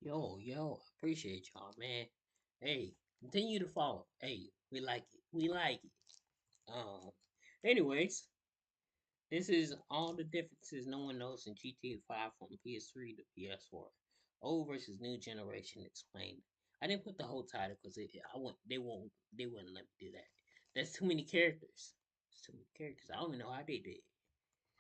Yo, appreciate y'all, man. Hey, continue to follow. Hey, we like it. We like it. Um, anyways, this is all the differences no one knows in GTA 5 from PS3 to PS4. Old versus new generation explained. I didn't put the whole title because I want they wouldn't let me do that. That's too many characters. It's too many characters. I don't even know how they did it.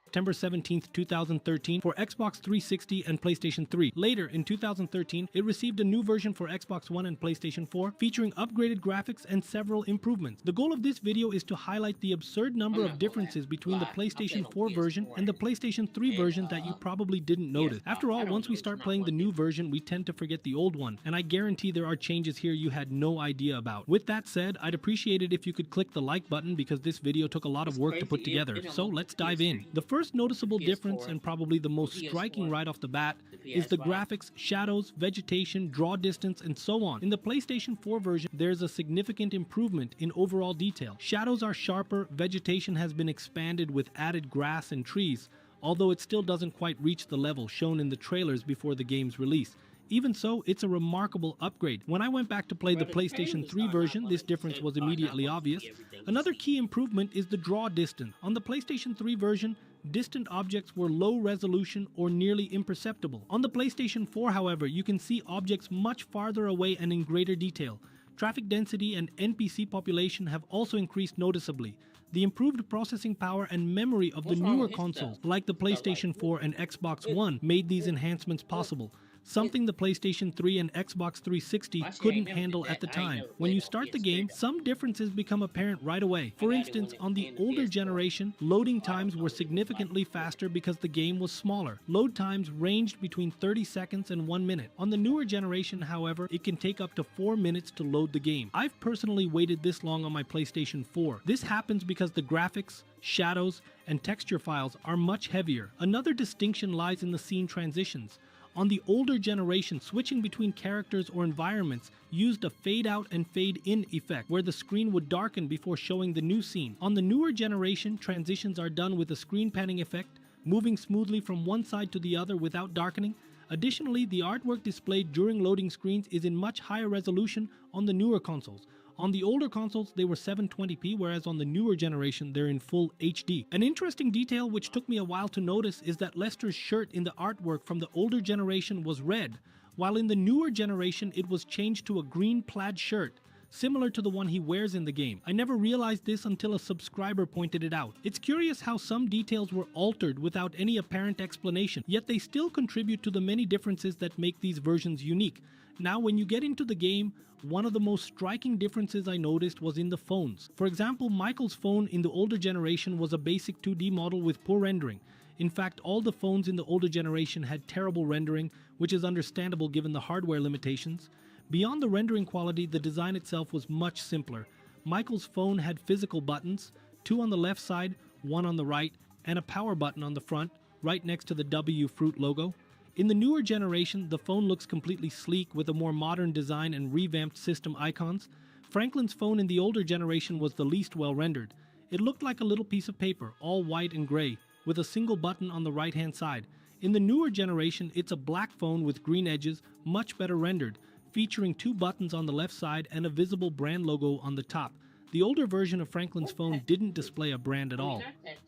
September 17, 2013 for Xbox 360 and PlayStation 3. Later, in 2013, it received a new version for Xbox One and PlayStation 4, featuring upgraded graphics and several improvements. The goal of this video is to highlight the absurd number of differences between the PlayStation 4 version and the PlayStation 3 version that you probably didn't notice. After all, once we start playing the new version, we tend to forget the old one, and I guarantee there are changes here you had no idea about. With that said, I'd appreciate it if you could click the like button because this video took a lot of work to put together, so let's dive in. The first noticeable difference, and probably the most striking right off the bat, is the graphics, shadows, vegetation, draw distance, and so on. In the PlayStation 4 version, there's a significant improvement in overall detail. Shadows are sharper, vegetation has been expanded with added grass and trees, although it still doesn't quite reach the level shown in the trailers before the game's release. Even so, it's a remarkable upgrade. When I went back to play the PlayStation 3 version, this difference was immediately obvious. Another key improvement is the draw distance. On the PlayStation 3 version, distant objects were low resolution or nearly imperceptible. On the PlayStation 4, however, you can see objects much farther away and in greater detail. Traffic density and NPC population have also increased noticeably. The improved processing power and memory of the newer consoles, like the PlayStation 4 and Xbox One, made these enhancements possible, something the PlayStation 3 and Xbox 360 couldn't handle at the time. When you start the game, some differences become apparent right away. For instance, on the older generation, loading times were significantly faster because the game was smaller. Load times ranged between 30 seconds and 1 minute. On the newer generation, however, it can take up to 4 minutes to load the game. I've personally waited this long on my PlayStation 4. This happens because the graphics, shadows, and texture files are much heavier. Another distinction lies in the scene transitions. On the older generation, switching between characters or environments used a fade out and fade in effect, where the screen would darken before showing the new scene. On the newer generation, transitions are done with a screen panning effect, moving smoothly from one side to the other without darkening. Additionally, the artwork displayed during loading screens is in much higher resolution on the newer consoles. On the older consoles, they were 720p, whereas on the newer generation, they're in full HD. An interesting detail which took me a while to notice is that Lester's shirt in the artwork from the older generation was red, while in the newer generation it was changed to a green plaid shirt, similar to the one he wears in the game. I never realized this until a subscriber pointed it out. It's curious how some details were altered without any apparent explanation, yet they still contribute to the many differences that make these versions unique. Now, when you get into the game, one of the most striking differences I noticed was in the phones. For example, Michael's phone in the older generation was a basic 2D model with poor rendering. In fact, all the phones in the older generation had terrible rendering, which is understandable given the hardware limitations. Beyond the rendering quality, the design itself was much simpler. Michael's phone had physical buttons, 2 on the left side, 1 on the right, and a power button on the front, right next to the W Fruit logo. In the newer generation, the phone looks completely sleek with a more modern design and revamped system icons. Franklin's phone in the older generation was the least well rendered. It looked like a little piece of paper, all white and gray, with a single button on the right-hand side. In the newer generation, it's a black phone with green edges, much better rendered, featuring 2 buttons on the left side and a visible brand logo on the top. The older version of Franklin's phone didn't display a brand at all.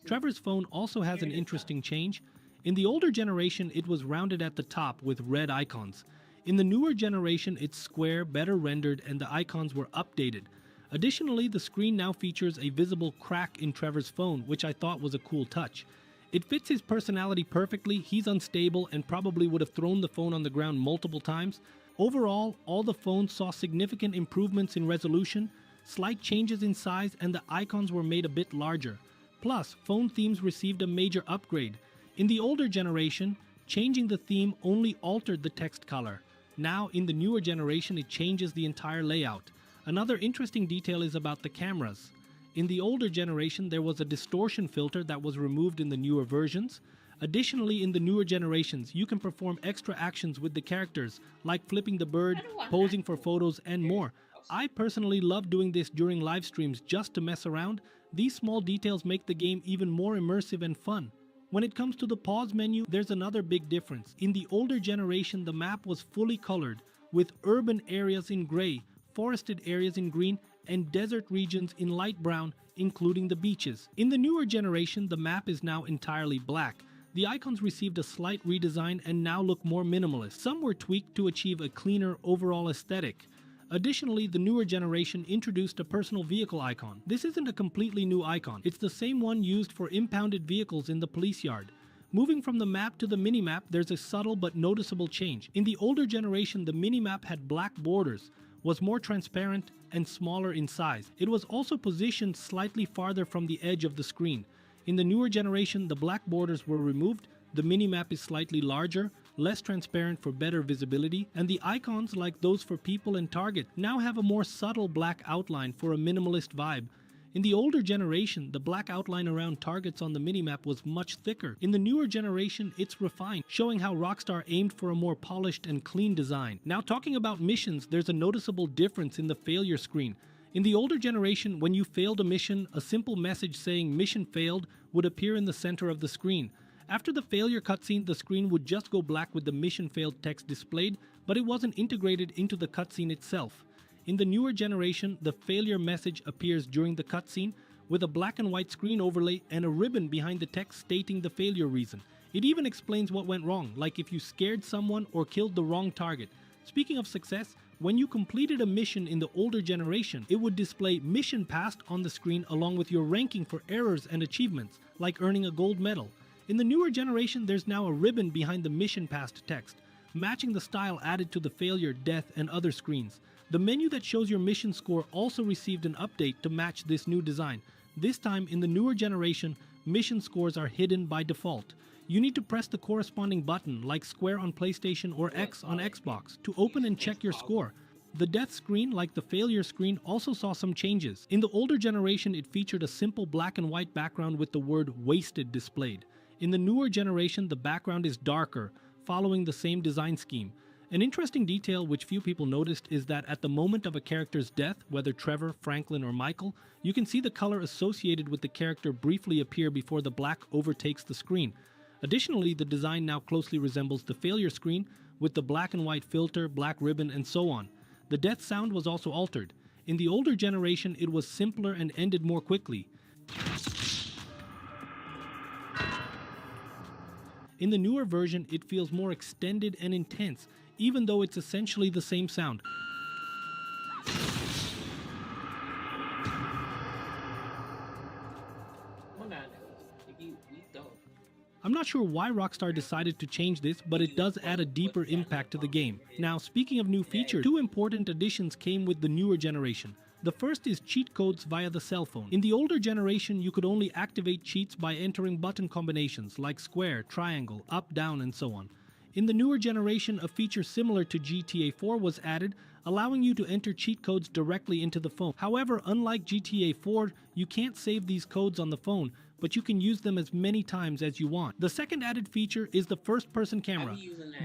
Trevor's phone also has an interesting change. In the older generation, it was rounded at the top with red icons. In the newer generation, it's square, better rendered, and the icons were updated. Additionally, the screen now features a visible crack in Trevor's phone, which I thought was a cool touch. It fits his personality perfectly. He's unstable and probably would have thrown the phone on the ground multiple times. Overall, all the phones saw significant improvements in resolution, slight changes in size, and the icons were made a bit larger. Plus, phone themes received a major upgrade. In the older generation, changing the theme only altered the text color. Now, in the newer generation, it changes the entire layout. Another interesting detail is about the cameras. In the older generation, there was a distortion filter that was removed in the newer versions. Additionally, in the newer generations, you can perform extra actions with the characters, like flipping the bird, posing for photos, and more. I personally love doing this during live streams just to mess around. These small details make the game even more immersive and fun. When it comes to the pause menu, there's another big difference. In the older generation, the map was fully colored, with urban areas in gray, forested areas in green, and desert regions in light brown, including the beaches. In the newer generation, the map is now entirely black. The icons received a slight redesign and now look more minimalist. Some were tweaked to achieve a cleaner overall aesthetic. Additionally, the newer generation introduced a personal vehicle icon. This isn't a completely new icon. It's the same one used for impounded vehicles in the police yard. Moving from the map to the minimap, there's a subtle but noticeable change. In the older generation, the minimap had black borders, was more transparent, and smaller in size. It was also positioned slightly farther from the edge of the screen. In the newer generation, the black borders were removed, the minimap is slightly larger, less transparent for better visibility, and the icons, like those for people and target, now have a more subtle black outline for a minimalist vibe. In the older generation, the black outline around targets on the minimap was much thicker. In the newer generation, it's refined, showing how Rockstar aimed for a more polished and clean design. Now, talking about missions, there's a noticeable difference in the failure screen. In the older generation, when you failed a mission, a simple message saying "Mission failed" would appear in the center of the screen. After the failure cutscene, the screen would just go black with the "Mission failed" text displayed, but it wasn't integrated into the cutscene itself. In the newer generation, the failure message appears during the cutscene with a black and white screen overlay and a ribbon behind the text stating the failure reason. It even explains what went wrong, like if you scared someone or killed the wrong target. Speaking of success, when you completed a mission in the older generation, it would display "Mission Passed" on the screen along with your ranking for errors and achievements, like earning a gold medal. In the newer generation, there's now a ribbon behind the "Mission Passed" text, matching the style added to the failure, death, and other screens. The menu that shows your mission score also received an update to match this new design. This time, in the newer generation, mission scores are hidden by default. You need to press the corresponding button, like square on PlayStation or X on Xbox, to open and check your score. The death screen, like the failure screen, also saw some changes. In the older generation, it featured a simple black and white background with the word "wasted" displayed. In the newer generation, the background is darker, following the same design scheme. An interesting detail which few people noticed is that at the moment of a character's death, whether Trevor, Franklin, or Michael, you can see the color associated with the character briefly appear before the black overtakes the screen. Additionally, the design now closely resembles the failure screen, with the black and white filter, black ribbon, and so on. The death sound was also altered. In the older generation, it was simpler and ended more quickly. In the newer version, it feels more extended and intense, even though it's essentially the same sound. I'm not sure why Rockstar decided to change this, but it does add a deeper impact to the game. Now, speaking of new features, two important additions came with the newer generation. The first is cheat codes via the cell phone. In the older generation, you could only activate cheats by entering button combinations like square, triangle, up, down, and so on. In the newer generation, a feature similar to GTA 4 was added, allowing you to enter cheat codes directly into the phone. However, unlike GTA 4, you can't save these codes on the phone, but you can use them as many times as you want. The second added feature is the first-person camera.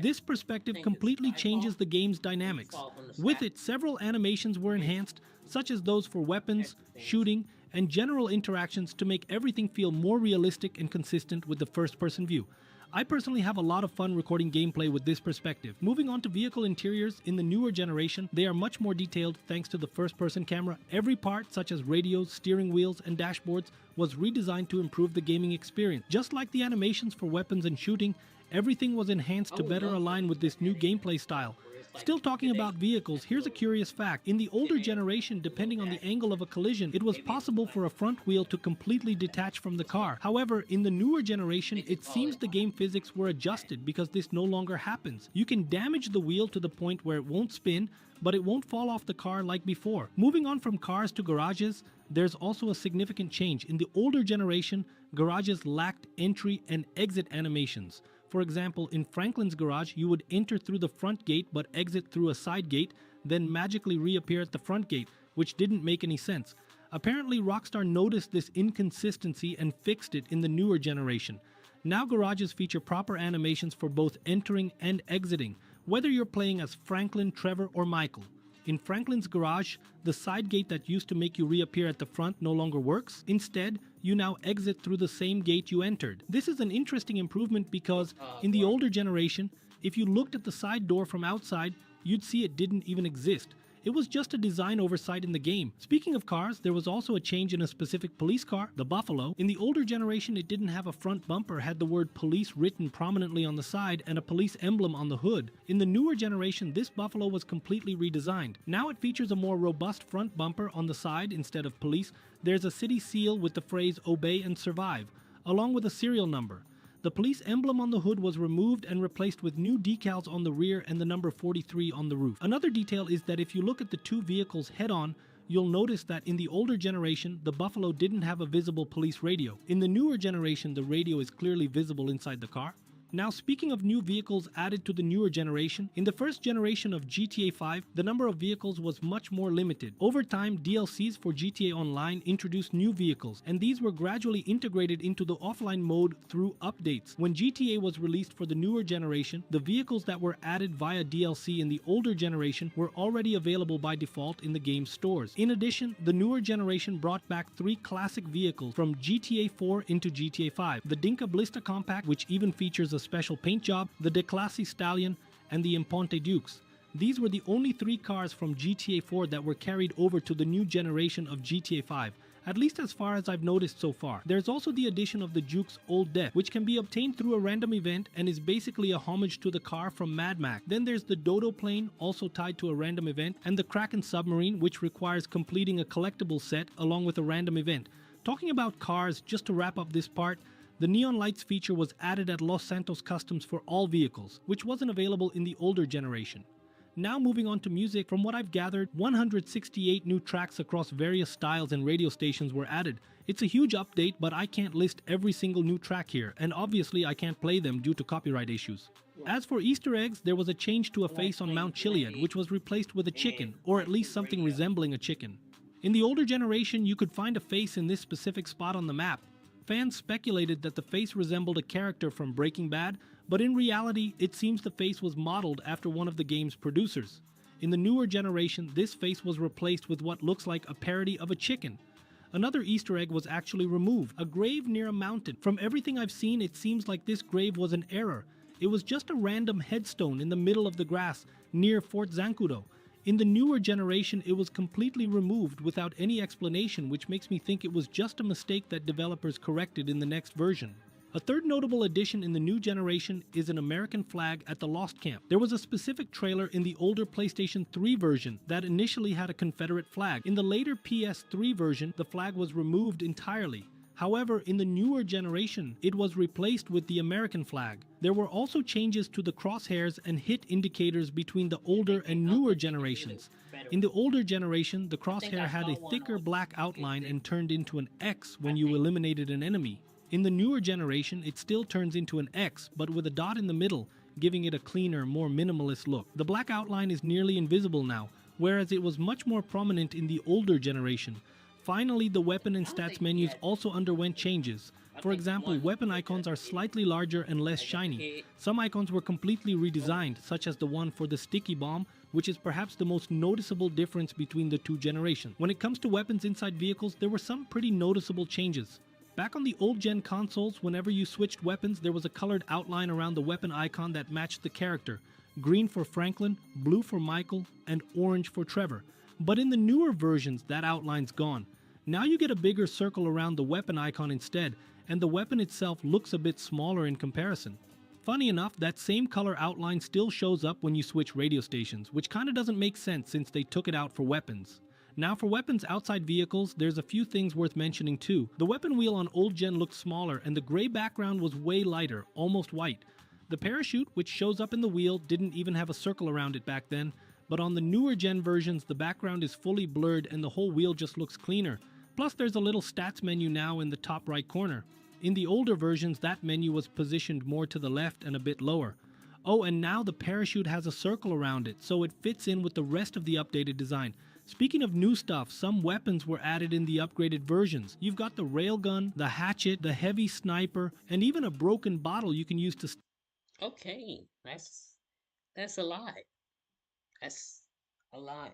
This perspective completely changes the game's dynamics. With it, several animations were enhanced, such as those for weapons, shooting, and general interactions to make everything feel more realistic and consistent with the first-person view. I personally have a lot of fun recording gameplay with this perspective. Moving on to vehicle interiors, in the newer generation, they are much more detailed thanks to the first-person camera. Every part, such as radios, steering wheels, and dashboards, was redesigned to improve the gaming experience. Just like the animations for weapons and shooting, everything was enhanced to better align with this new gameplay style. Still talking about vehicles, here's a curious fact. In the older generation, depending on the angle of a collision, it was possible for a front wheel to completely detach from the car. However, in the newer generation, it seems the game physics were adjusted because this no longer happens. You can damage the wheel to the point where it won't spin, but it won't fall off the car like before. Moving on from cars to garages, there's also a significant change. In the older generation, garages lacked entry and exit animations. For example, in Franklin's garage, you would enter through the front gate but exit through a side gate, then magically reappear at the front gate, which didn't make any sense. Apparently, Rockstar noticed this inconsistency and fixed it in the newer generation. Now garages feature proper animations for both entering and exiting, whether you're playing as Franklin, Trevor, or Michael. In Franklin's garage, the side gate that used to make you reappear at the front no longer works. Instead, you now exit through the same gate you entered. This is an interesting improvement because in the older generation, if you looked at the side door from outside, you'd see it didn't even exist. It was just a design oversight in the game. Speaking of cars, there was also a change in a specific police car, the Buffalo. In the older generation, it didn't have a front bumper, had the word police written prominently on the side, and a police emblem on the hood. In the newer generation, this Buffalo was completely redesigned. Now it features a more robust front bumper on the side instead of police. There's a city seal with the phrase "Obey and Survive," along with a serial number. The police emblem on the hood was removed and replaced with new decals on the rear and the number 43 on the roof. Another detail is that if you look at the two vehicles head-on, you'll notice that in the older generation, the Buffalo didn't have a visible police radio. In the newer generation, the radio is clearly visible inside the car. Now, speaking of new vehicles added to the newer generation, in the first generation of GTA 5, the number of vehicles was much more limited. Over time, DLCs for GTA Online introduced new vehicles, and these were gradually integrated into the offline mode through updates. When GTA was released for the newer generation, the vehicles that were added via DLC in the older generation were already available by default in the game's stores. In addition, the newer generation brought back 3 classic vehicles from GTA 4 into GTA 5. The Dinka Blista Compact, which even features a special paint job, the De Classe Stallion, and the Imponte Dukes. These were the only 3 cars from GTA 4 that were carried over to the new generation of GTA 5, at least as far as I've noticed so far. There's also the addition of the Duke's Old Death, which can be obtained through a random event and is basically a homage to the car from Mad Max. Then there's the Dodo plane, also tied to a random event, and the Kraken submarine, which requires completing a collectible set along with a random event. Talking about cars, just to wrap up this part, the neon lights feature was added at Los Santos Customs for all vehicles, which wasn't available in the older generation. Now moving on to music, from what I've gathered, 168 new tracks across various styles and radio stations were added. It's a huge update, but I can't list every single new track here, and obviously I can't play them due to copyright issues. As for Easter eggs, there was a change to a face on Mount Chiliad, which was replaced with a chicken, or at least something resembling a chicken. In the older generation, you could find a face in this specific spot on the map. Fans speculated that the face resembled a character from Breaking Bad, but in reality, it seems the face was modeled after one of the game's producers. In the newer generation, this face was replaced with what looks like a parody of a chicken. Another Easter egg was actually removed, a grave near a mountain. From everything I've seen, it seems like this grave was an error. It was just a random headstone in the middle of the grass, near Fort Zancudo. In the newer generation, it was completely removed without any explanation, which makes me think it was just a mistake that developers corrected in the next version. A third notable addition in the new generation is an American flag at the Lost Camp. There was a specific trailer in the older PlayStation 3 version that initially had a Confederate flag. In the later PS3 version, the flag was removed entirely. However, in the newer generation, it was replaced with the American flag. There were also changes to the crosshairs and hit indicators between the older and newer generations. In the older generation, the crosshair had a thicker black outline and turned into an X when you eliminated an enemy. In the newer generation, it still turns into an X, but with a dot in the middle, giving it a cleaner, more minimalist look. The black outline is nearly invisible now, whereas it was much more prominent in the older generation. Finally, the weapon and stats menus also underwent changes. For example, weapon icons are slightly larger and less shiny. Some icons were completely redesigned, such as the one for the sticky bomb, which is perhaps the most noticeable difference between the two generations. When it comes to weapons inside vehicles, there were some pretty noticeable changes. Back on the old-gen consoles, whenever you switched weapons, there was a colored outline around the weapon icon that matched the character. Green for Franklin, blue for Michael, and orange for Trevor. But in the newer versions, that outline's gone. Now you get a bigger circle around the weapon icon instead, and the weapon itself looks a bit smaller in comparison. Funny enough, that same color outline still shows up when you switch radio stations, which kinda doesn't make sense since they took it out for weapons. Now for weapons outside vehicles, there's a few things worth mentioning too. The weapon wheel on old gen looked smaller and the gray background was way lighter, almost white. The parachute, which shows up in the wheel, didn't even have a circle around it back then, but on the newer gen versions, the background is fully blurred and the whole wheel just looks cleaner. Plus there's a little stats menu now in the top right corner. In the older versions, that menu was positioned more to the left and a bit lower. Oh, and now the parachute has a circle around it, so it fits in with the rest of the updated design. Speaking of new stuff, some weapons were added in the upgraded versions. You've got the railgun, the hatchet, the heavy sniper, and even a broken bottle you can use to... Okay, that's a lot. That's a lot.